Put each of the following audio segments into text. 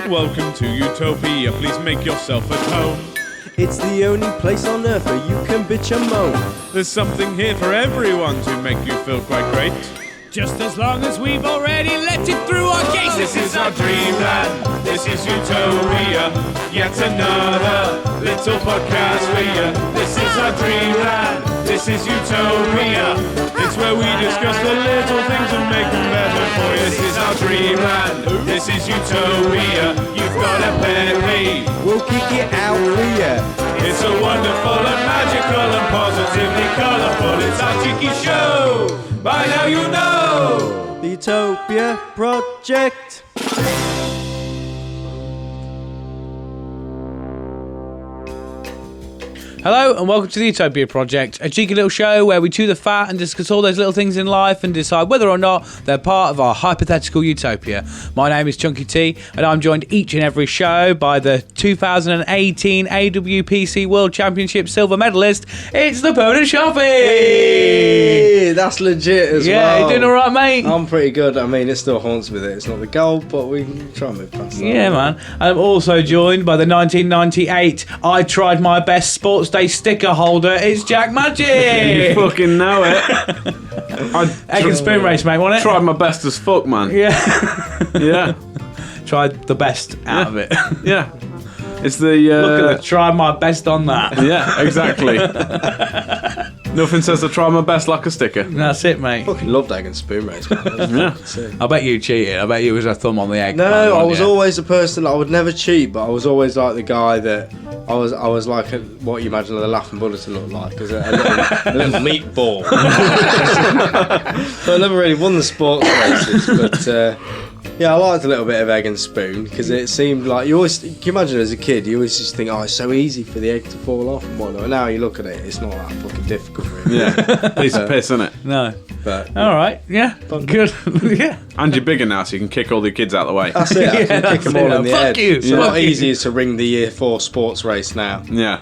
Welcome to Utopia, please make yourself at home. It's the only place on earth where you can bitch and moan. There's something here for everyone to make you feel quite great. Just as long as we've already let it through our gates. This is our dreamland, this is Utopia. Yet another little podcast for you. This is our dreamland, this is Utopia. It's where we discuss the little things and make them better for you. This is our dreamland, this is Utopia. You've got a pet peeve, We'll kick it out for you. it's so wonderful and magical and positively colourful. It's our cheeky show, by now you know. The Utopia Project. Hello and welcome to the Utopia Project, a cheeky little show where we chew the fat and discuss all those little things in life and decide whether or not they're part of our hypothetical utopia. My name is Chunky T and I'm joined each and every show by the 2018 AWPC World Championship silver medalist. It's the Pona Shopping! Hey, that's legit as well. Yeah, you doing alright, mate? I'm pretty good. I mean, it still haunts me that it's not the goal, but we can try and move past that. Yeah, man. I'm also joined by the 1998 I Tried My Best Sports Day sticker holder. It's Jack Magic. You fucking know it. Egg and spoon race, mate, wasn't it? Tried my best as fuck, man. Yeah. Yeah. Tried the best out of it. Yeah. It's the... Look at the try my best on that. Yeah, exactly. Nothing says I try my best like a sticker. That's it, mate. Fucking loved egg and spoon race, man. Yeah. I bet you cheated. I bet you was a thumb on the egg. No, man, I was wasn't you? always the person. I would never cheat, but I was always like the guy that I was like what you imagine the laughing bullet to look like, as a little meatball. So I never really won the sports races, but yeah, I liked a little bit of egg and spoon because it seemed like you can imagine as a kid, you always just think, oh, it's so easy for the egg to fall off and whatnot. And now you look at it, it's not that fucking difficult, really. Yeah. Piece of piss, isn't it? No. But All right. Yeah. Good. Yeah. And you're bigger now, so you can kick all the kids out of the way. that's it. I can kick them all in the Fuck head. you. It's Fuck a lot you. easier to ring the Year 4 sports race now. Yeah.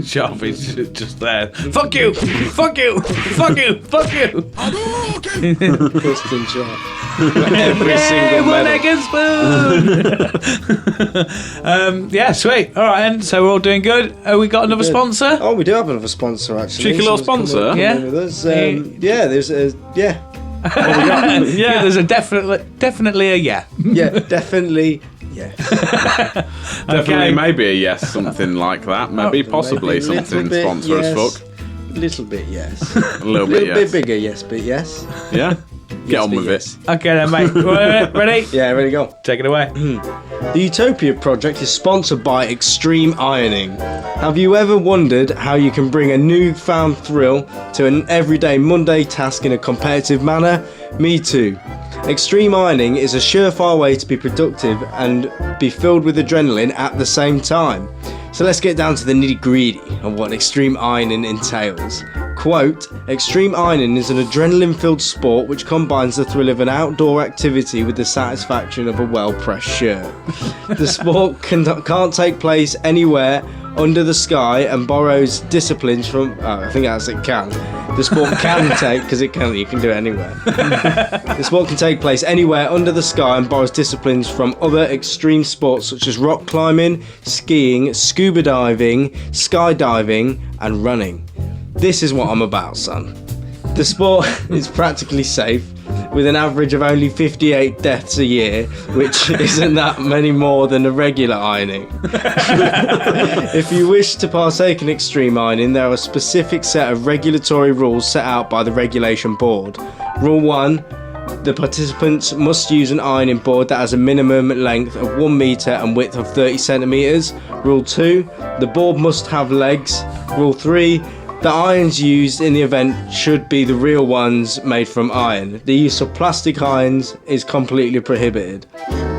Sharpie's just there. Fuck you. Fuck you. Fuck you. Fuck you. Piston shot. Every Yay, single one medal. egg and spoon. Yeah, sweet. All right, and so we're all doing good. We got another sponsor. Oh, we do have another sponsor actually. Cheeky little Someone's sponsor? come Yeah. in with us. Yeah, there's a yeah, Yeah, there's a definitely a yeah. yeah, definitely, yeah. Definitely Okay. maybe a yes, something like that. Maybe possibly Maybe a little something bit sponsor yes, as fuck. Little bit yes, A little bit little yes. bit bigger yes, but yes. Yeah? Get Yes, on but with yes. it. Okay then, mate. Ready? Yeah, ready to go. Take it away. The Utopia Project is sponsored by Extreme Ironing. Have you ever wondered how you can bring a newfound thrill to an everyday Monday task in a competitive manner? Me too. Extreme Ironing is a surefire way to be productive and be filled with adrenaline at the same time. So let's get down to the nitty-gritty of what extreme ironing entails. Quote, extreme ironing is an adrenaline-filled sport which combines the thrill of an outdoor activity with the satisfaction of a well-pressed shirt. The sport can't take place anywhere under the sky and borrows disciplines from... Oh, I think that's it can. The sport can take... Because it can, you can do it anywhere. The sport can take place anywhere under the sky and borrows disciplines from other extreme sports such as rock climbing, skiing, scuba diving, skydiving and running. This is what I'm about, son. The sport is practically safe, with an average of only 58 deaths a year, which isn't that many more than a regular ironing. If you wish to partake in extreme ironing, there are a specific set of regulatory rules set out by the regulation board. Rule 1. The participants must use an ironing board that has a minimum length of 1 metre and width of 30 centimetres. Rule 2. The board must have legs. Rule 3. The irons used in the event should be the real ones made from iron. The use of plastic irons is completely prohibited.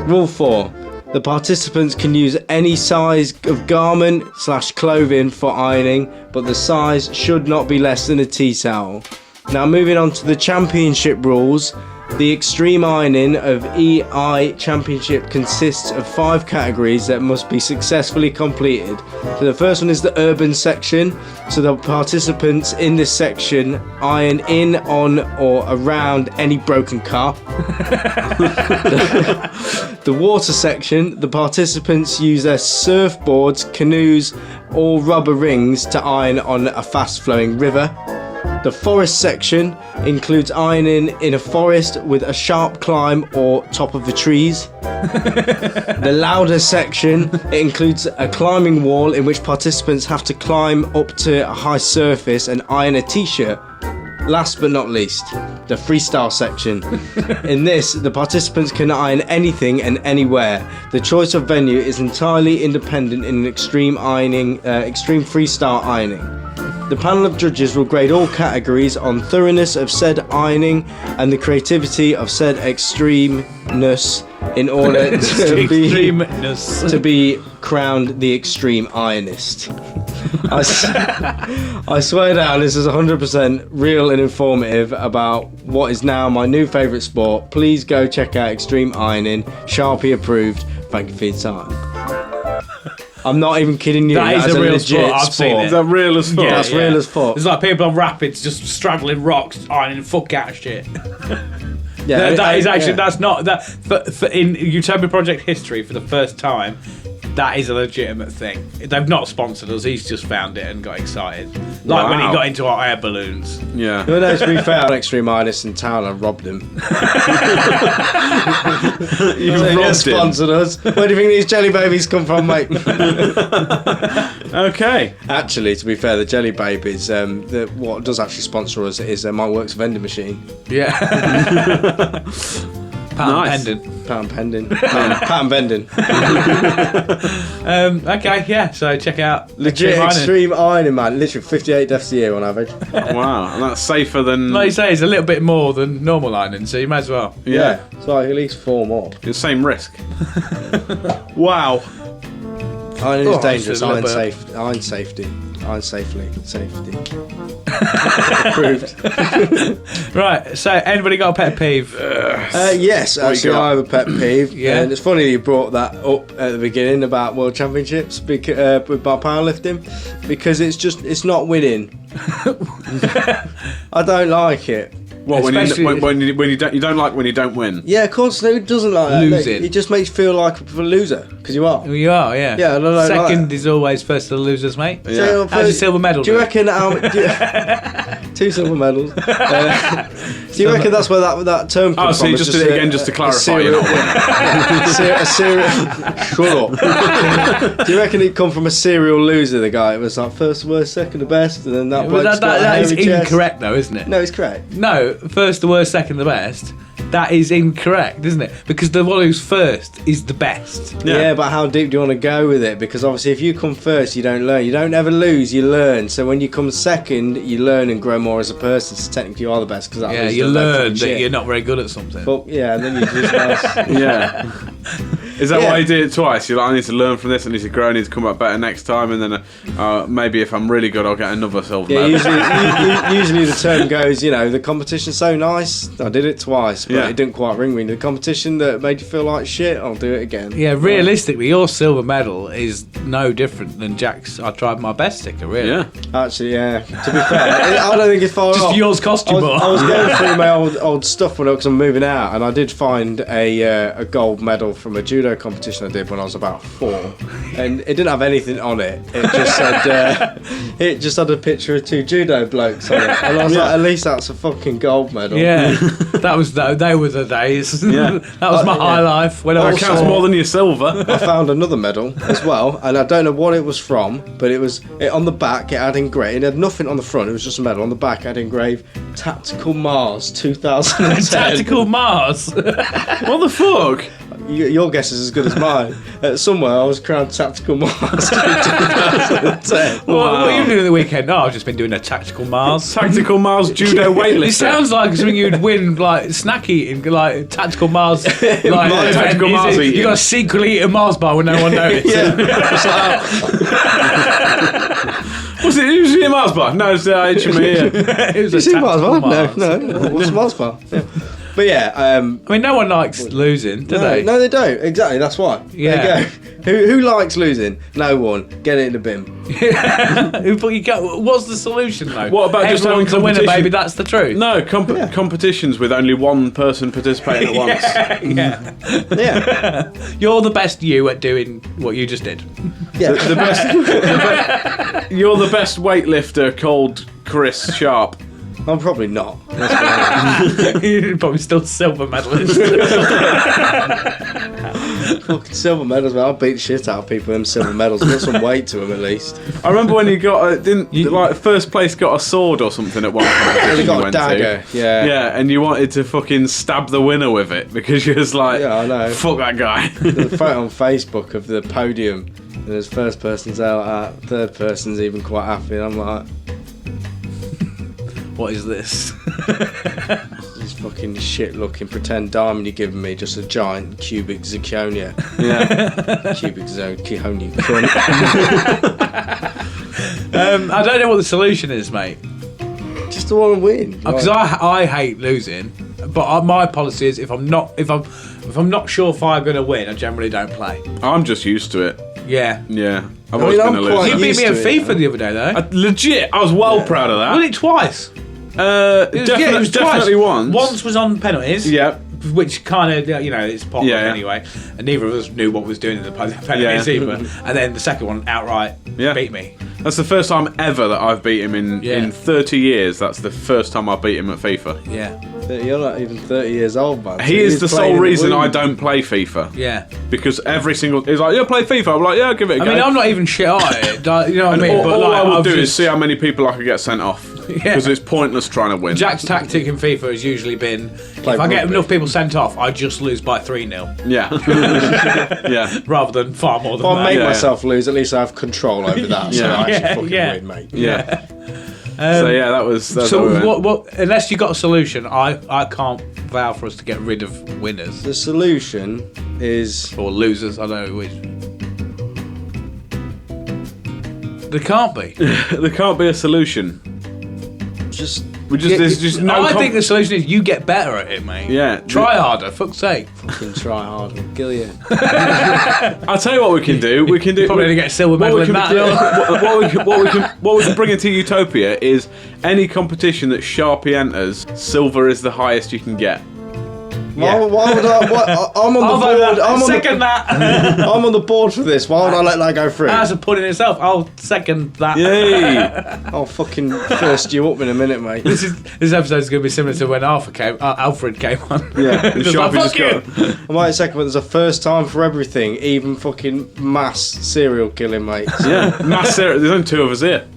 Rule 4. The participants can use any size of garment/clothing for ironing, but the size should not be less than a tea towel. Now moving on to the championship rules. The extreme ironing of EI Championship consists of 5 categories that must be successfully completed. So the first one is the urban section. So the participants in this section iron in, on or around any broken car. The water section, the participants use their surfboards, canoes or rubber rings to iron on a fast flowing river. The forest section includes ironing in a forest with a sharp climb or top of the trees. The louder section, it includes a climbing wall in which participants have to climb up to a high surface and iron a t-shirt. Last but not least, the freestyle section. In this, the participants can iron anything and anywhere. The choice of venue is entirely independent in an extreme freestyle ironing. The panel of judges will grade all categories on thoroughness of said ironing and the creativity of said extremeness in order to be crowned the extreme ironist. I swear down, this is 100% real and informative about what is now my new favourite sport. Please go check out Extreme Ironing, Sharpie approved. Thank you for your time. I'm not even kidding you. That is a real legit sport. I've seen it. Is that real as fuck? Yeah, That's real as fuck. It's like people on rapids just straddling rocks, ironing fuck out of shit. Yeah, that is actually, yeah. that's not, that for in Utopia Project history, for the first time, that is a legitimate thing. They've not sponsored us, he's just found it and got excited. Like when he got into our air balloons. Yeah. No, to be fair, on Extreme Ironist in town, I robbed him. You They robbed just him. sponsored us. Where do you think these jelly babies come from, mate? Okay. Actually, to be fair, the jelly babies, what does actually sponsor us is My Works vending machine. Yeah. Nice. Pendant. Patent vending. Okay, yeah, so check out Legit extreme ironing, man. Literally 58 deaths a year on average. Wow. And that's safer than... Like you say, it's a little bit more than normal ironing, so you may as well. Yeah. It's like at least 4 more. The same risk. Wow. Ironing is Oh, dangerous. I should Iron love safe. Iron safety. Iron safely. Safety. Approved. Right, so anybody got a pet peeve? Yes, actually, got? I have a pet peeve. Yeah. And it's funny you brought that up at the beginning about World Championships with my powerlifting, because it's not winning. I don't like it. What, when Especially- you don't like when you don't win? Yeah, of course, who doesn't like that? Losing. It just makes you feel like a loser, because you are. You are, yeah. Yeah, I don't know, Second like- is always first to the losers, mate. Yeah. So, How's your silver medal? Do you do? reckon 2 silver medals? Do you reckon that's where that term comes Oh, from? so you It's just did it again just to clarify, you're not Shut up. Do you reckon it come from a serial loser, the guy? It was like first the worst, second the best, and then that Well, bloke's got a that is hairy chest. incorrect, though, isn't it? No, it's correct. No, first the worst, second the best. That is incorrect, isn't it? Because the one who's first is the best. Yeah. But how deep do you want to go with it? Because obviously if you come first, you don't learn. You don't ever lose, you learn. So when you come second, you learn and grow more as a person. So technically you are the best. Cause that Yeah, means you don't learn fucking that shit. you're not very good at something. But yeah, and then you just Yeah. Is that Yeah. why you did it twice? You're like, I need to learn from this, I need to grow, I need to come back better next time, and then maybe if I'm really good, I'll get another silver Yeah, medal. usually the term goes, the competition's so nice, I did it twice, but Yeah. it didn't quite ring me. The competition that made you feel like shit, I'll do it again. Yeah, realistically, your silver medal is no different than Jack's I tried my best sticker, really. Yeah. Actually, yeah. To be fair, I don't think it's far Just off. yours cost you more. I was going through my old stuff when I was moving out, and I did find a gold medal from a judo competition I did when I was about 4, and it didn't have anything on it. It just said it just had a picture of 2 judo blokes on it, and I was like, at least that's a fucking gold medal. Yeah, they were the days. Yeah. That was my Yeah. high life. When I That was counts more than your silver. I found another medal as well, and I don't know what it was from, but it on the back. It had engraved. It had nothing on the front. It was just a medal. On the back, it had engraved "Tactical Mars 2010." Tactical Mars. What the fuck? Your guess is as good as mine. Somewhere I was crowned Tactical Mars 2010. What are you doing at the weekend? Oh, I've just been doing a tactical Mars. Tactical Mars judo weightlifting. It sounds like something you'd win, like snack eating, like tactical Mars. Like, Tactical Mars you eating. got to secretly eat a Mars bar when no one noticed. Was it usually a Mars bar? No, it's HME. It was You a see Mars tactical bar? Mars. No. What's Mars bar? Yeah. But yeah, I mean, no one likes losing, do they? No, they don't. Exactly, that's why. Yeah. There you go. Who likes losing? No one. Get it in the bin. But you go, what's the solution though? What about just having everyone's a winner, competition? baby? That's the truth. No, competitions with only one person participating at once. Yeah. Yeah. You're the best you at doing what you just did. Yeah. You're the best weightlifter called Chris Sharp. I'm probably not. Let's be honest. You're probably still silver medalist. Fucking silver medals, man. I'll beat the shit out of people with them silver medals. Got some weight to them at least. I remember when you got first place got a sword or something at one competition. They you got a went dagger. to. Yeah. Yeah, and you wanted to fucking stab the winner with it because you was like, Yeah, I know. fuck that guy. There's a photo on Facebook of the podium, and there's first person's out, third person's even quite happy, and I'm like, What is this? this fucking shit-looking pretend diamond you're giving me, just a giant cubic zirconia. Yeah. Cubic zirconia cunt. I don't know what the solution is, mate. Just to want to win. Because I hate losing, but my policy is if I'm not sure if I'm going to win, I generally don't play. I'm just used to it. Yeah. Yeah. I've always I'm been a quite loser. You beat used me at to it, FIFA yeah. the other day, though. Legit, I was well proud of that. Won it twice. Definitely twice. once. Once was on penalties. Yeah. Which kind of, it's popular Yeah. anyway. And neither of us knew what was doing in the penalties Yeah. either. And then the second one outright beat me. That's the first time ever that I've beat him Yeah. in 30 years. That's the first time I beat him at FIFA. Yeah. You're not even 30 years old, man. He is the sole reason I don't play FIFA. Yeah. Because every single... He's like, play FIFA. I'm like, I'll give it a go. I mean, I'm not even shit at it. You know what I mean? All like, I would I've do is just- see how many people I could get sent off. Because it's pointless trying to win. Jack's tactic in FIFA has usually been, if I get rugby. enough people sent off, I just lose by 3-0. Yeah. Yeah. Rather than far more than If I that. make Yeah. myself lose, at least I have control over that, so Yeah. I actually fucking Yeah. win, mate. Yeah. So yeah, that's So how we went. what? Unless you got a solution, I can't vow for us to get rid of winners The solution is... or losers. I don't know which. There can't be. There can't be a solution. Just... There's just no... I think the solution is you get better at it, mate. Yeah. Try harder, fuck's sake. Fucking try hard and kill you. I'll tell you what we can do. We can do... Probably going to get a silver medal in that. What we can bring into Utopia is any competition that Sharpie enters, silver is the highest you can get. Why would I... I'm on the board. Second that. I'm on the board for this. Why would I let that go through? That's a pun in itself. I'll second that. Yay! I'll fucking thirst you up in a minute, mate. This episode is going to be similar to when Alfred came on. Yeah. And Just like, Sharpie fuck you. I might second, but there's a first time for everything, even fucking mass serial killing, mate. Yeah. There's only two of us here.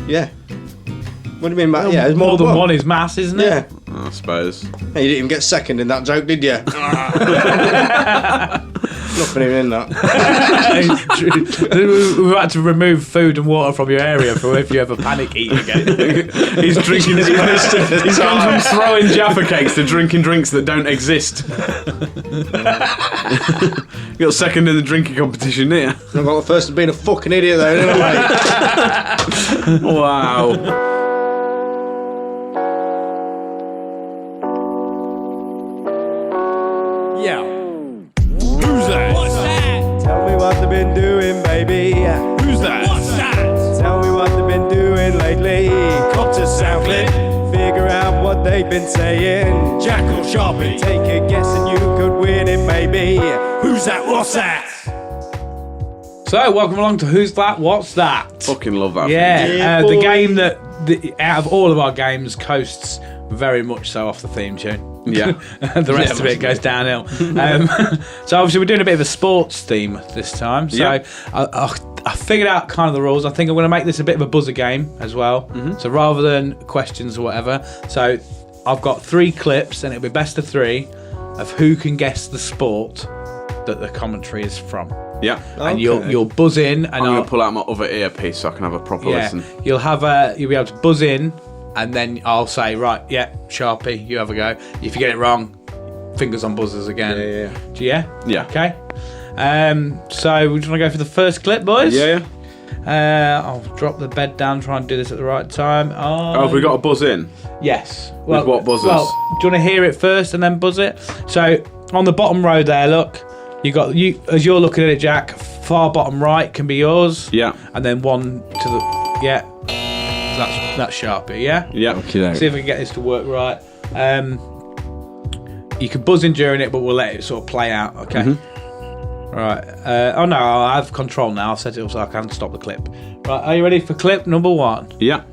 Yeah. What do you mean, Matt? Yeah, there's More than well, one is mass, isn't it? Yeah. I suppose. Hey, you didn't even get second in that joke, did you? Nothing even in that. It's true. We've had to remove food and water from your area for if you ever panic eat again. He's drinking. He's gone from throwing Jaffa cakes to drinking drinks that don't exist. You got second in the drinking competition here. I got the first of being a fucking idiot, though, didn't I, mate? Wow. Yeah. Who's that? What's that? Tell me what they've been doing, baby. Who's that? What's that? Tell me what they've been doing lately. Come to South Clip. Figure out what they've been saying. Jack or Sharpie? Take a guess and you could win it, maybe. Who's that? What's that? So, welcome along to Who's That? What's That? Fucking love that. Yeah, boy. the game that, out of all of our games, coasts very much so off the theme tune. Yeah. The rest of it goes downhill. So obviously we're doing a bit of a sports theme this time. So Yeah. I figured out kind of the rules. I think I'm going to make this a bit of a buzzer game as well. So rather than questions or whatever, so I've got 3 clips and it'll be best of 3 of who can guess the sport that the commentary is from. Yeah. And you'll buzz in, and I'm gonna pull out my other earpiece so I can have a proper listen. you'll be able to buzz in, and then I'll say, right, yeah, Sharpie, you have a go. If you get it wrong, fingers on buzzers again. Yeah. Yeah? Yeah. Okay. So we just want to go for the first clip, boys? Yeah. I'll drop the bed down, try and do this at the right time. Oh, have we got a buzz in? Yes. With what buzzers? Well, do you want to hear it first and then buzz it? So on the bottom row there, look, you as you're looking at it, Jack. Far bottom right can be yours. Yeah. And then one to the That's Sharpie. Yeah. Yeah. Okay. See if we can get this to work right. You can buzz in during it, but we'll let it sort of play out. Okay. Mm-hmm. Right. Oh no, I have control now. I've set it up so I can stop the clip. Right. Are you ready for clip number 1? Yeah.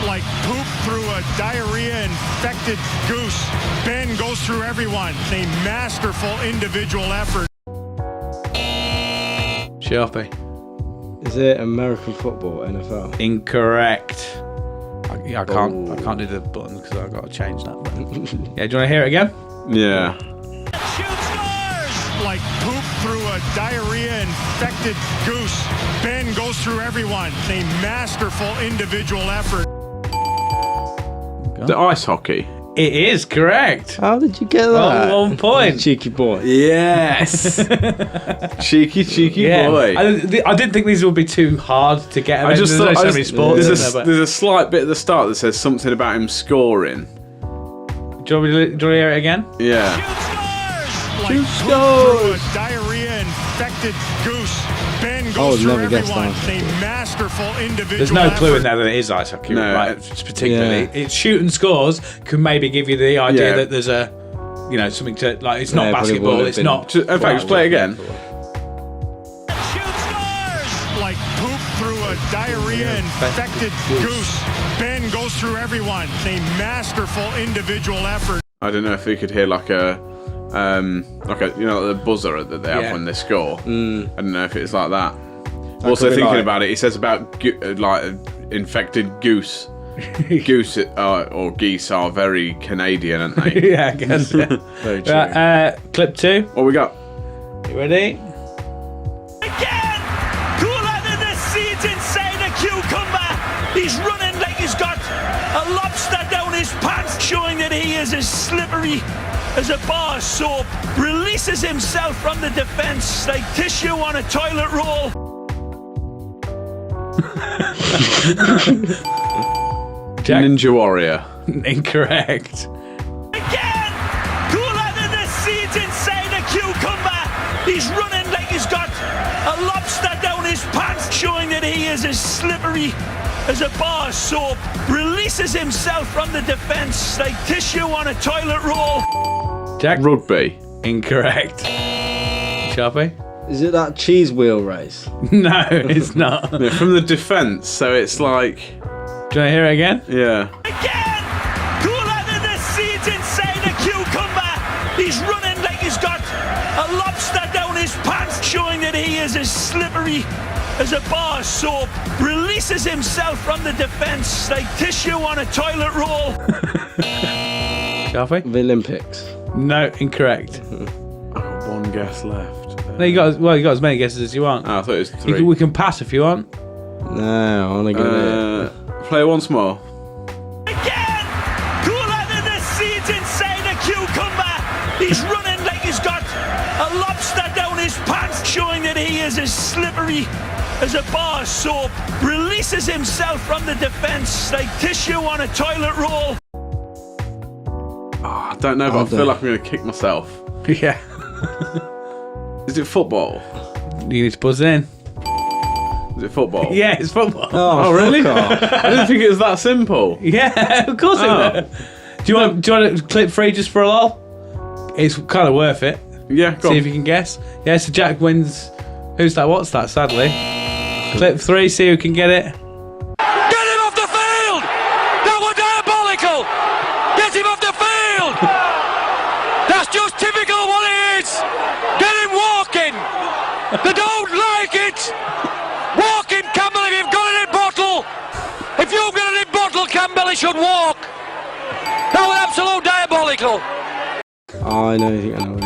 Like poop through a diarrhea-infected goose. Ben goes through everyone. A masterful individual effort. Sharpie. Is it American football, NFL? Incorrect. I can't do the button because I've got to change that. Yeah. Do you want to hear it again? Yeah. Like poop through a diarrhea-infected goose. Ben goes through everyone. A masterful individual effort. The ice hockey. It is correct. How did you get that? 1 point. Cheeky boy. Yes. cheeky boy. I didn't think these would be too hard to get. I just thought many sports. there's a slight bit at the start that says something about him scoring. Do you want to hear it again? Yeah. Like poop through a diarrhea-infected goose. Ben goes through never guessed everyone. that. A masterful individual There's no clue in effort. there that it is ice hockey, No. right? It's particularly, Yeah. it's shoot and scores can maybe give you the idea Yeah. that there's a, something to like. It's not Yeah, but it basketball. would have It's been- not. In fact, just play it again. Like poop through a diarrhea-infected goose. Ben goes through everyone. A masterful individual effort. I don't know if you could hear like a the buzzer that they have Yeah. when they score. I don't know if it's like that. That Also could be thinking like- about it, he says about like infected goose. Goose or geese are very Canadian, aren't they? Yeah, I guess. Very true. Right, clip 2. What we got? You ready? Again! Cooler than the seeds inside a cucumber! He's running like he's got a lobster down his pants, showing that he is as slippery as a bar of soap. Releases himself from the defense like tissue on a toilet roll. Jack? Ninja Warrior. Incorrect. Again! Cooler than the seeds inside a cucumber! He's running like he's got a lobster down his pants, showing that he is as slippery as a bar of soap. Releases himself from the defense like tissue on a toilet roll. Jack? Rugby. Incorrect. Sharpie? Is it that cheese wheel race? No, it's not. Yeah, from the defence, so it's like, Do you want to hear it again? yeah. Again! Cooler than the seeds inside a cucumber! He's running like he's got a lobster down his pants, showing that he is as slippery as a bar of soap. Releases himself from the defense like tissue on a toilet roll. Sharpie? The Olympics. No, incorrect. One guess left. No, you got as many guesses as you want. Oh, I thought it was 3. We can pass if you want. No, I want to get it. Play it once more. Again! Cooler than the seeds inside a cucumber! He's running like he's got a lobster down his pants, showing that he is as slippery as a bar of soap. Releases himself from the defense like tissue on a toilet roll. I don't know, but I feel like I'm going to kick myself. Yeah. Is it football? You need to buzz in. Is it football? Yeah, it's football. Oh, really? fuck off. I didn't think it was that simple. Yeah, of course Oh. it will. Do you want a clip 3 just for a lol? It's kind of worth it. Yeah, go See on. if you can guess. Yeah, so Jack wins. Who's that? What's that? Sadly. Clip 3. See who can get it. Get him off the field! That was diabolical! Get him off the field! That's just typical what it is! Get him walking! They don't like it! Walking, Campbell, if you've got any bottle! If you've got any bottle, Campbell, he should walk! That was absolute diabolical! Oh, I know what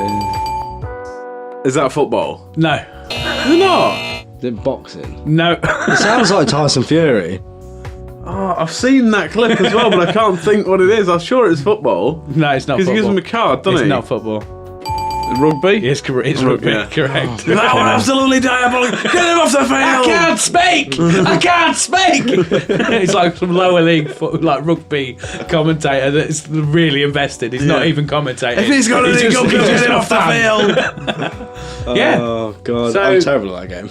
it Is that football? No. Is it not? is. Is it boxing? No. It sounds like Tyson Fury. Oh, I've seen that clip as well, but I can't think what it is. I'm sure it's football. No, it's not Because football. he gives him a card, doesn't It's he? not football. Rugby? It's rugby, yeah. correct. That one absolutely diabolical. Get him off the field. I can't speak. It's like some lower league rugby commentator that's really invested. He's not even commentating. If he's got a league up, get him off the field. Yeah. Oh god, So- I'm terrible at that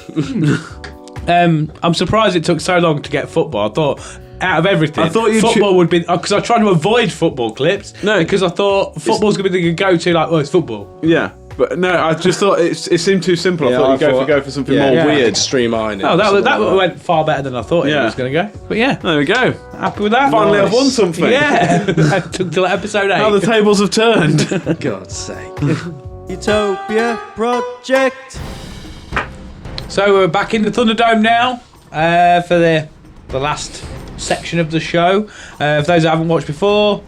game. I'm surprised it took so long to get football. I thought out of everything, I thought you'd football would be, because I tried to avoid football clips. No. Because I thought football's going to be the go-to, like, it's football. Yeah. But no, I just thought it seemed too simple. I thought you'd go for something more weird. Extreme ironing. Oh, that something like went far better than I thought it was going to go. But yeah, There we go. happy with that. Finally, Nice. I've won something. Yeah, it took till episode 8. How the tables have turned. For God's sake. Utopia Project. So we're back in the Thunderdome now for the last section of the show. For those that haven't watched before,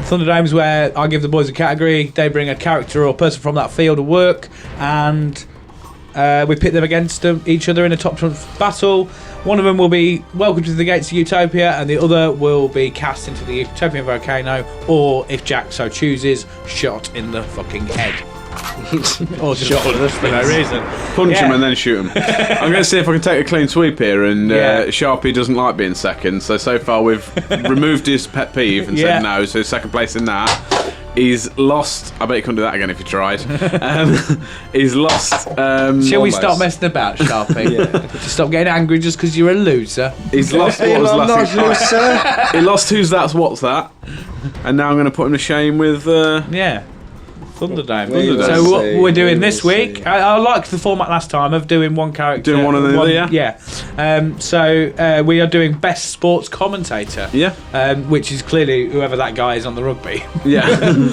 Thunderdome is where I give the boys a category. They bring a character or person from that field of work, and we pit them against each other in a top trump battle. One of them will be welcomed to the gates of Utopia, and the other will be cast into the Utopian volcano, or if Jack so chooses, shot in the fucking head. Or just shot for no reason. Punch Yeah. him and then shoot him. I'm going to see if I can take a clean sweep here. And Yeah. Sharpie doesn't like being second, so far we've removed his pet peeve and Yeah. said no. So second place in that. He's lost. I bet you couldn't do that again if you tried. He's lost. Shall we Almost. stop messing about, Sharpie? Just stop getting angry just because you're a loser. He's lost. What was the last thing? He lost. Who's that's? What's that? And now I'm going to put him to shame with. Yeah. Thunderdome. We will So what see, we're doing we this will week, see. I liked the format last time of doing one character. Doing one and the other, yeah? Yeah. So we are doing best sports commentator. Yeah. Which is clearly whoever that guy is on the rugby. Yeah.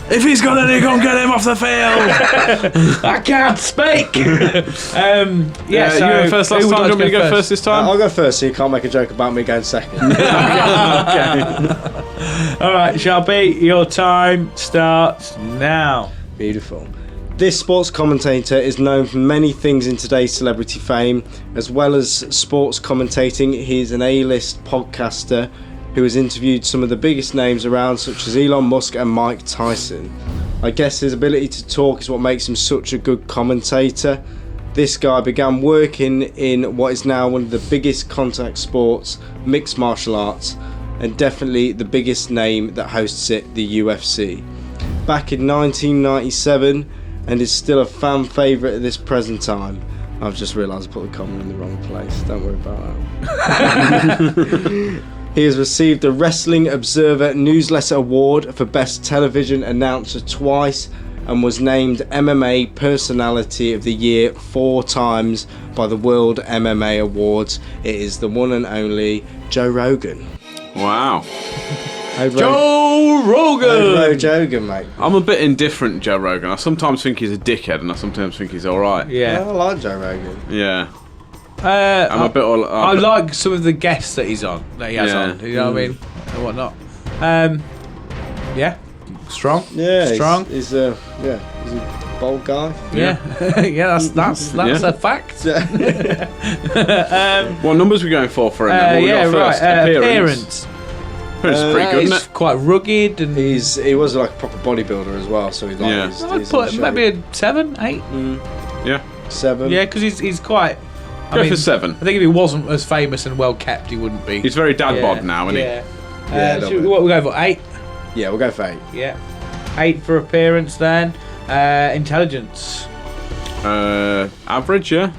If he's got any, go and get him off the field. I can't speak. So you went first last who would time. Do you like want me to go first this time? I'll go first so you can't make a joke about me going second. All right, Sharpie, your time starts now. Beautiful. This sports commentator is known for many things in today's celebrity fame. As well as sports commentating, he is an A-list podcaster who has interviewed some of the biggest names around, such as Elon Musk and Mike Tyson. I guess his ability to talk is what makes him such a good commentator. This guy began working in what is now one of the biggest contact sports, mixed martial arts, and definitely the biggest name that hosts it, the UFC. Back in 1997, and is still a fan favourite at this present time. I've just realised I put the comment in the wrong place, don't worry about that. He has received a Wrestling Observer Newsletter Award for Best Television Announcer twice, and was named MMA Personality of the Year 4 times by the World MMA Awards. It is the one and only Joe Rogan. Wow. Joe Rogan. Joe Rogan, mate. I'm a bit indifferent, Joe Rogan. I sometimes think he's a dickhead, and I sometimes think he's all right. Yeah. I like Joe Rogan. Yeah. I'm a bit. I like some of the guests that he's on, that he has Yeah. on. You know what I mean, and whatnot. Yeah, strong. Yeah, strong. He's a bold guy. Yeah, yeah. That's Yeah. a fact. What numbers are we going for him? Then? What we yeah, got first? right. Appearance. Appearance is pretty good, He's isn't it? quite rugged and. He was like a proper bodybuilder as well, so he's like Yeah. I'd put maybe a 7, 8. Yeah. 7. Yeah, because he's quite. Go for 7. I think if he wasn't as famous and well kept, he wouldn't be. He's very dad bod now, isn't yeah. Yeah, a little bit. What we go for? 8. Yeah, we'll go for 8. Yeah, 8 for appearance. Then intelligence. he? Average, yeah.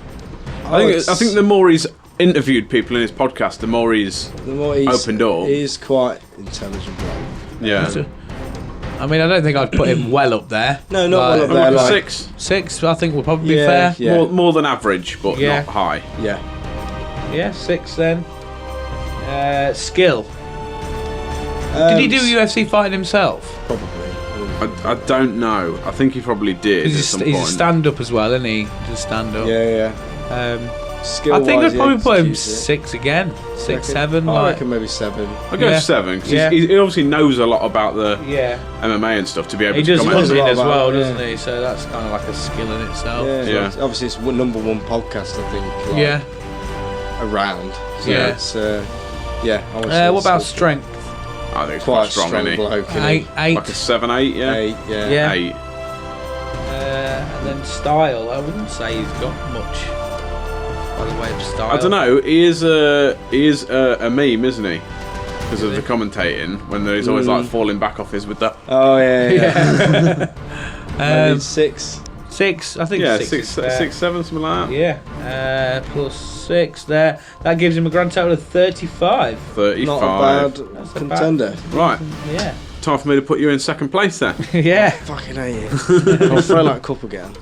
I think the more he's interviewed people in his podcast, the more he's the more he's opened up. He's quite intelligent bloke. Yeah. I mean, I don't think I'd put him well up there. No, not well up I'm there. like a Like 6. 6, I think, would probably be Yeah, fair. yeah. More than average, but Yeah. not high. yeah. Yeah, 6 then. Skill. Did he do UFC fighting himself? Probably. I don't know. I think he probably did at He's some a point. stand-up as well, isn't he? Just stand-up. Yeah. Skill. I think I'd probably put him 6 again. 6, 7. I Like, reckon maybe 7. I'll go Yeah. for 7 because Yeah. he obviously knows a lot about the yeah. MMA and stuff to be able He to does comment. does a hunting lot as about well, it, doesn't yeah. he? So that's kind of like a skill in itself. Yeah. Yeah. Obviously, it's number 1 podcast, I think. Like, Yeah. Around. So Yeah. It's, yeah. I would say What about it's strength? I think it's quite quite strong, isn't he? bloke, isn't 8. he? 8. Like a 7, 8, yeah. 8. Yeah. Yeah. 8. style, I wouldn't say he's got much by the way of style. I don't know. He is a meme, isn't he? Because of the commentating, when he's always like falling back off his with the. Oh yeah. Um, 6. 6, I think. Yeah, 6, 6, 7, something like that. Yeah, plus 6 there. That gives him a grand total of 35. 35. Not a bad That's contender. Right. Yeah. Time for me to put you in second place then. Yeah. Fucking hate it. I'll throw that cup again.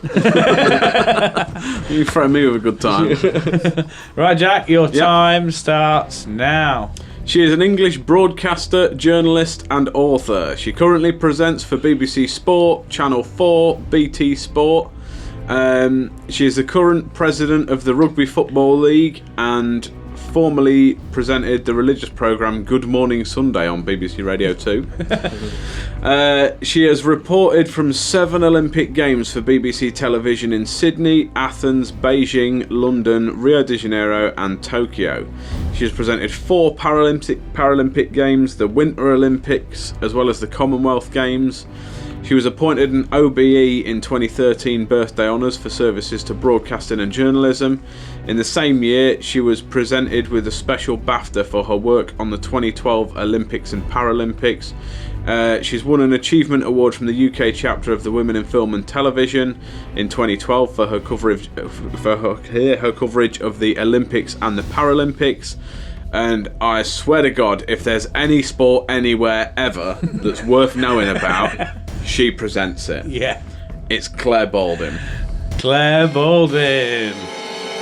You throw me with a good time. Right, Jack, your time starts now. She is an English broadcaster, journalist and author. She currently presents for BBC Sport, Channel 4, BT Sport. She is the current president of the Rugby Football League and formerly presented the religious programme Good Morning Sunday on BBC Radio 2. She has reported from 7 Olympic Games for BBC Television in Sydney, Athens, Beijing, London, Rio de Janeiro and Tokyo. She has presented 4 Paralympic Games, the Winter Olympics, as well as the Commonwealth Games. She was appointed an OBE in 2013 birthday honours for services to broadcasting and journalism. In the same year, she was presented with a special BAFTA for her work on the 2012 Olympics and Paralympics. She's won an Achievement Award from the UK chapter of the Women in Film and Television in 2012 for her coverage her coverage of the Olympics and the Paralympics. And I swear to God, if there's any sport anywhere ever that's worth knowing about, she presents it. Yeah. It's Claire Baldwin. Claire Baldwin.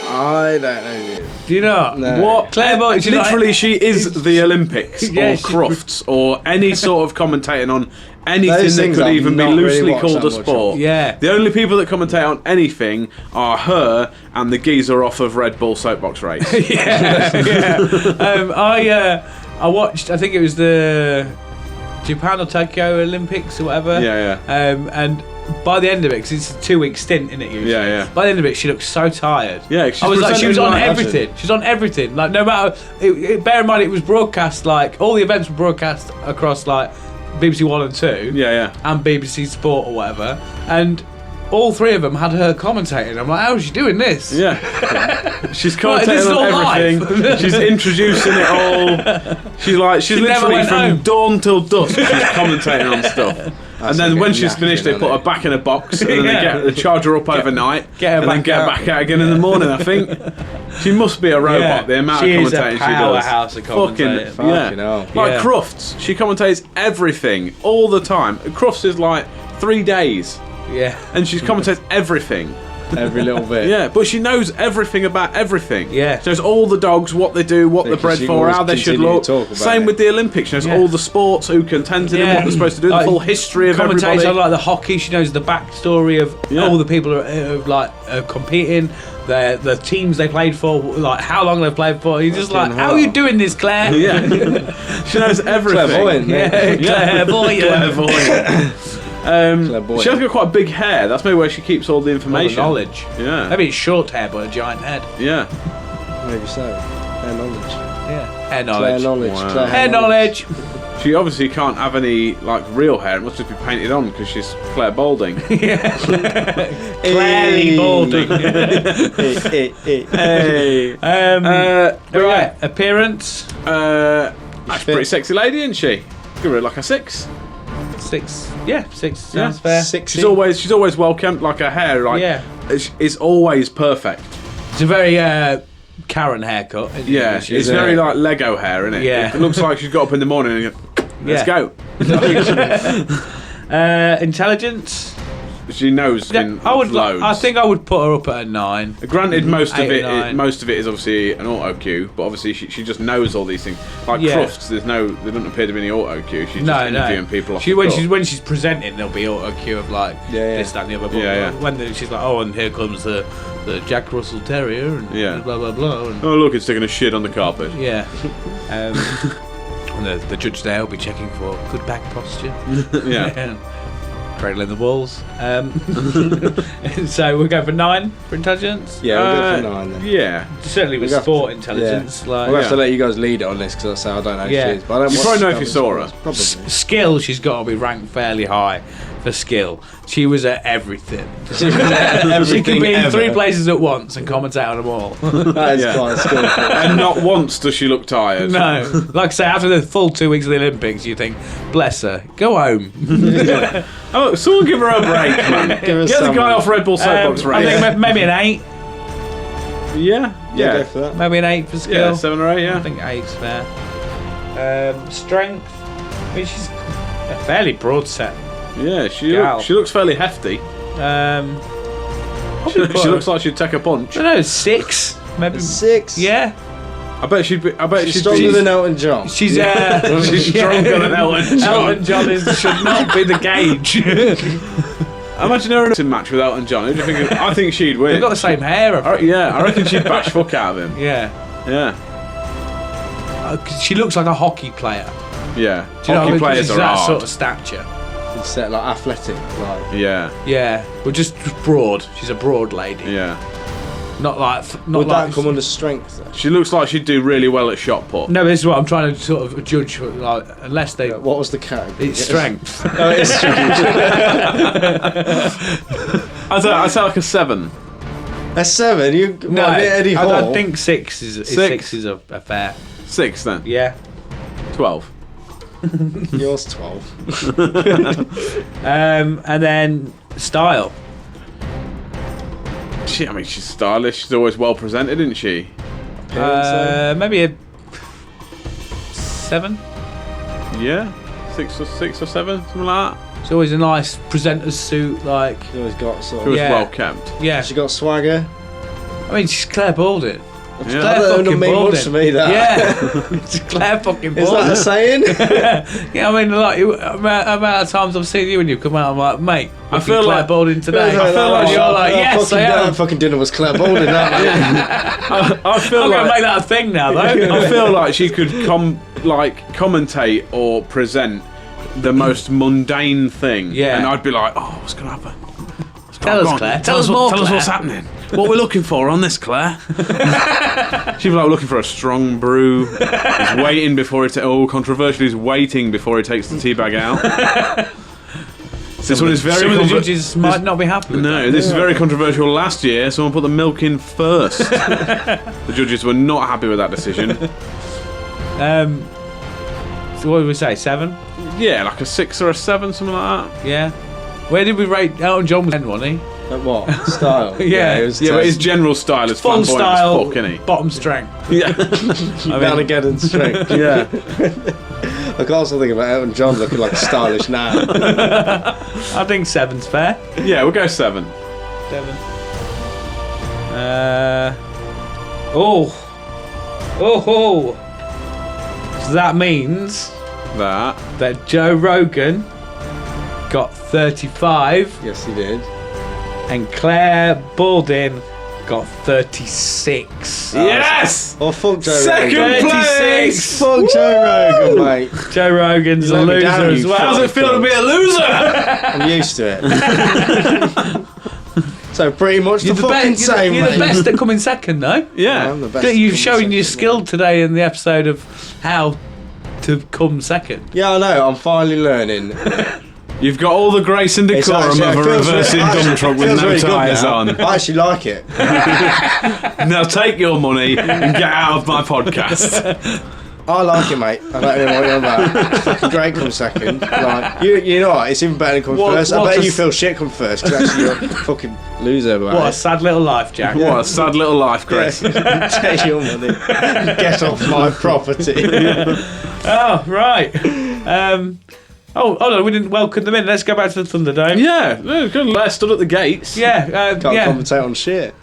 I don't know this. Do you not? No. What? Claire Baldwin. she's Literally, like- she is the Olympics Yeah, or she- Crufts or any sort of commentating on anything Those that things could I've even be not really loosely watched called that a much sport. of. Yeah. The only people that commentate on anything are her and the geezer off of Red Bull Soapbox Race. yeah. I watched, I think it was the Japan or Tokyo Olympics or whatever. Yeah. And by the end of it, because it's a 2-week stint, isn't it, usually? Yeah. By the end of it, she looked so tired. Yeah, she's I was like, she was on presenting like- everything. She's on everything. Like, no matter, bear in mind, it was broadcast, like, all the events were broadcast across, like, BBC 1 and 2. Yeah. And BBC Sport or whatever. And all 3 of them had her commentating. I'm like, how is she doing this? Yeah. She's Right, this is commentating all on live. everything. She's introducing it all. She's She never literally went from home. dawn till dusk. She's commentating on stuff. And then like when a she's finished, they napkin, put her isn't it? back in a box, and then Yeah. they charge her up overnight, get her and then back get her out. back out again in the morning. I think she must be a robot. Yeah. The amount She of is a commentating she does. powerhouse of commentating. Fucking hell. Like Yeah. Crufts, she commentates everything all the time. Crufts is like 3 days, Yeah. and she commentates everything. Every little bit. Yeah, but she knows everything about everything. Yeah. She knows all the dogs, what they do, what they're Because bred she for, always how they should continue to look. talk about Same it. with the Olympics. She knows Yeah. all the sports, who contends in them, what they're supposed to do, Like, the full history of commentates everybody. on like the hockey. She knows the backstory of Yeah. all the people who are competing, the teams they played for, like how long they've played for. You're just like, Fucking how hell. are you doing this, Claire? Yeah. She knows everything. Clairvoyant, Yeah, clairvoyant. Clairvoyant. Clairvoyant. She has got quite big hair. That's maybe where she keeps all the All the information. knowledge. Yeah. Maybe it's short hair but a giant head. Yeah. Maybe so. Hair knowledge. Yeah. Hair Claire knowledge. knowledge. Wow. Claire Hair knowledge. She obviously can't have any like real hair. It must just be painted on because she's Claire Balding. Clearly balding. Hey. Right. Appearance. That's a pretty sexy lady, isn't she? Give her like a 6. 6. Yeah, 6 sounds fair. She's always well kept. Like her hair, like Yeah. is always perfect. It's a very Karen haircut. Isn't Yeah, it? it's very like Lego hair, isn't it? Yeah. It looks like she's got up in the morning and you go, let's Yeah. go. Intelligence. She knows Yeah, in I would. loads. I think I would put her up at a 9. Granted, most of 8 or 9. it is obviously an auto cue, but obviously she just knows all these things. Like Yeah. Crufts, there doesn't appear to be any auto cue. She's No, just interviewing no. people off She the when cuff. when she's presenting, there'll be auto cue of like Yeah. this, that, and the other. But Yeah. When she's like, oh, and here comes the Jack Russell Terrier, and Yeah. blah blah blah. And, Oh look, it's taking a shit on the carpet. yeah. And the judge there will be checking for good back posture. Yeah. Cradling the walls. So we'll go for 9 for intelligence. Yeah, we'll go for 9 then. Yeah. Certainly with We'll have sport to- intelligence. Like We'll have to let you guys lead on this because that's how I don't know who Yeah. she is. But I don't You watch probably know if Scrubs you saw her. Probably. skill, she's got to be ranked fairly high for skill. She was at everything. She She could be in ever. 3 places at once and commentate on them all. That is Yeah. quite skillful. And not once does she look tired. No, like I say, after the full 2 weeks of the Olympics, you think, bless her, go home. Oh, someone give her a break, man. Give her Get the some- guy off Red Bull soapbox I race. think maybe an 8. Yeah, Yeah, go yeah, for that. Maybe an 8 for skill. yeah, 7 or 8, I yeah. think 8's fair. Strength. I mean, she's a fairly broad set. Yeah, Gal. she looks fairly hefty. She looks like she'd take a punch. I don't know, 6. Maybe 6. Yeah. I bet she'd be. She's stronger than Elton John. She's She's stronger than Elton John. Elton John should not be the gauge. Imagine her in a match with Elton John. Who do you think? I think she'd win. They've got the same hair. I think. Yeah, I reckon she'd bash fuck out of him. Yeah. Yeah, 'Cause she looks like a hockey player. yeah. Do you know what I Hockey mean? players She's are that hard. sort of stature. Set like athletic, like. Yeah, Yeah, but just broad. She's a broad lady. yeah. Not like. Not Would like. that come under strength? Though? She looks like she'd do really well at shot put. No, this is what I'm trying to sort of judge. Like, unless they. What was the category? It's strength. Oh, it's strength. I'd say like a 7. A 7. You No, what, Eddie Hall? I think 6 is 6 is a fair. 6 then. Yeah. 12. Yours 12. And then style. I mean, she's stylish. She's always well presented, isn't she? Maybe a 7. Yeah, 6 or 7, something like that. It's always a nice presenter's suit. Like, She's always got sort She of. was Yeah. well kept. yeah. She got swagger. I mean, she's Claire Balding. Yeah. That don't mean much to me. That. Yeah. It's Claire fucking Is that Balding. a saying? Yeah, I mean, like, amount of times I've seen you and you come out, I'm like, mate, I feel Claire like- Balding today. I feel like you're like, yes, I am. Fucking dinner was Claire Balding. That I feel I'm going to like make that a thing now, though. I feel like she could commentate or present the most mundane thing. Yeah. And I'd be like, oh, what's going to happen? Tell us, Claire. Tell us more, Tell us Claire. what's happening. What we're looking for on this, Claire. She'd be like, we're looking for a strong brew. He's waiting before controversially, he's waiting before he takes the tea bag out. This one is very Some of the judges might not be happy with No, that. this is very controversial. Last year, someone put the milk in first. The judges were not happy with that decision. So what did we say, 7? Yeah, like a 6 or a 7, something like that. Yeah. Where did we rate Elton John? Was 10, wasn't he? what? Style. Yeah. it was Yeah, but 10. his general style is Full flamboyant style, as fuck, isn't he? bottom strength. Yeah. Down again in strength. Yeah. I can't still think about Elton John looking like stylish now. I think 7's fair. Yeah, we'll go 7. 7. So that means that Joe Rogan got 35 Yes, he did. and Claire Balding got 36. Yes! Oh, fuck Joe Second Rogan. place! Fuck Joe Rogan, mate. Joe Rogan's You a let me loser down, as you well. How does it feel to be a loser? I'm used to it. So pretty much the fucking same, You're the mate. best at coming second, though. Yeah. I'm the best. You've shown your skill today in the episode of how to come second. Yeah, I know. I'm finally learning. You've got all the grace and It's decorum actually- of a it feels reversing really- dump truck with feels no really good tyres now. on. I actually like it. Now take your money and get out of my podcast. I like it, mate. I don't know what you're about. It's fucking great come second. Like, you know what? It's even better than come first. I what bet a you s- feel shit come first because actually you're a fucking loser about What a it. sad little life, Jack. What a sad little life, Chris. Take your money. Get off my property. Oh, right. Oh, hold on, we didn't welcome them in. Let's go back to the Thunderdome. Yeah, good. Let's stood at the gates. Yeah, Can't yeah. commentate on shit.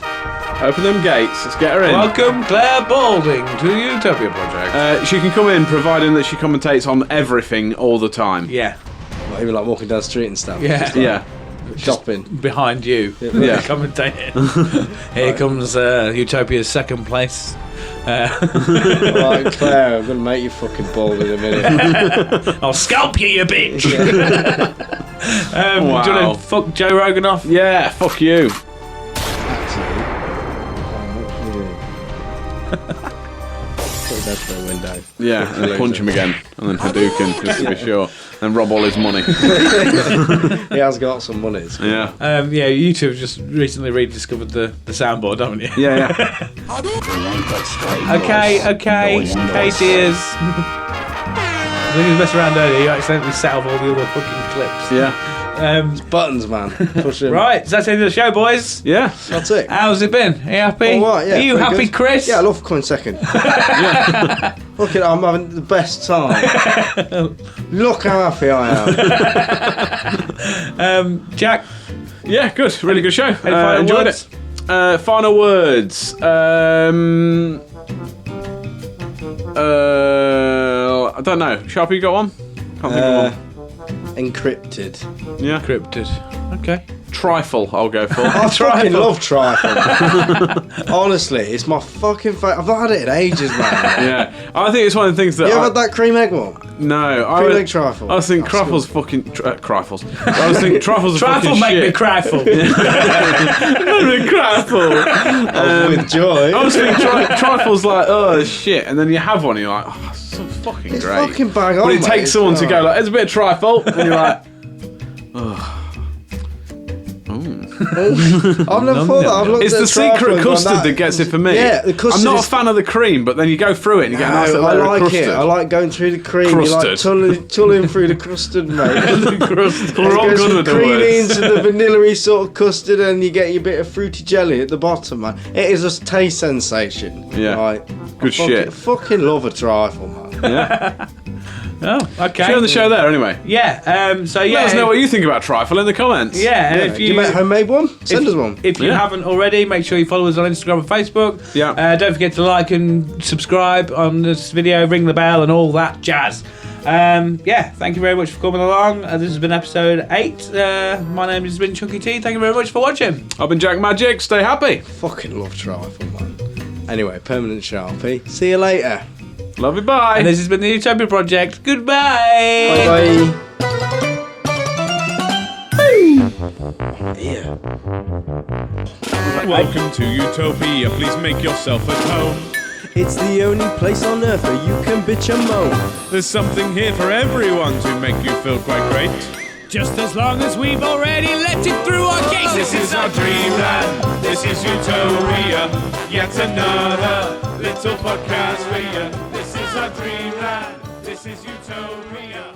Open them gates. Let's get her in. Welcome Claire Balding to the Utopia Project. She can come in providing that she commentates on everything all the time. Yeah, Not even like walking down the street and stuff. Yeah. Just like Yeah. shopping. behind you. Yeah. Commentating. Here comes Utopia's second place. Right, Claire, I'm gonna make you fucking bald in a minute. I'll scalp you, you bitch. Do you Wow. want to fuck Joe Rogan off? Yeah, fuck you. his head through a window. Yeah, and punch him again, and then Hadouken, just to be sure. And rob all his money. He has got some monies. Yeah. Yeah, you two have just recently rediscovered the soundboard, haven't you? Yeah. Okay, hey dears. As long as you mess around earlier, you accidentally set off all the other fucking clips. Yeah. Buttons, man. Push him. Right, so that's the end of the show, boys. Yeah. That's it. How's it been? Are you happy? All right, yeah, Are you pretty happy, good. Chris? Yeah, I love coming second. Look at I'm having the best time. Look how happy I am. Jack? Yeah, good. Really good show. Any final Enjoyed words? it. Final words. I don't know. Sharpie, you got one? Can't think of one. Encrypted. Yeah. Cryptid. Okay. Trifle, I'll go for. I fucking love trifle. Honestly, it's my fucking favourite. I've not had it in ages, man. Yeah. I think it's one of the things that You ever had that cream egg one? No. Cream egg trifle. I was thinking Trifle's fucking... Trifles. I was thinking Trifle's a Trifle fucking make shit. me trifle. Trifle. With joy. I was thinking Trifle's like, oh, shit. And then you have one and you're like, oh, it's so fucking It's great. fucking bang on, But it mate. takes someone to go like, there's a bit of Trifle. And you're like... I've never thought that. I've looked It's at the trifle secret and gone, custard that gets it for me. Yeah, the custard I'm not is- a fan of the cream, but then you go through it and you get a nice No, little I layer of like custard. it. I like going through the cream. Crusted. You like tulling through the custard, mate. We're all good with the creamy words. into the vanilla-y sort of custard, and you get your bit of fruity jelly at the bottom, man. It is a taste sensation. Yeah. Like, Good shit. Fucking love a trifle, man. Yeah. Oh, okay. Show the show there anyway. Yeah, so yeah. Let us know what you think about Trifle in the comments. Yeah, and Yeah. if Do you... you make homemade one? Send us one. If you Yeah. haven't already, make sure you follow us on Instagram and Facebook. Yeah. Don't forget to like and subscribe on this video, ring the bell and all that jazz. Yeah, thank you very much for coming along. This has been episode 8. My name has been Chunky T. Thank you very much for watching. I've been Jack Magic. Stay happy. Fucking love trifle, man. Anyway, permanent Sharpie. See you later. Love you. Bye. And this has been the Utopia Project. Goodbye. Bye bye. Yeah. Welcome to Utopia, please make yourself at home. It's the only place on earth where you can bitch and moan. There's something here for everyone to make you feel quite great. Just as long as we've already let it through our gates. This is our dreamland, this is Utopia, yet another little podcast for you. This is our dreamland, this is Utopia.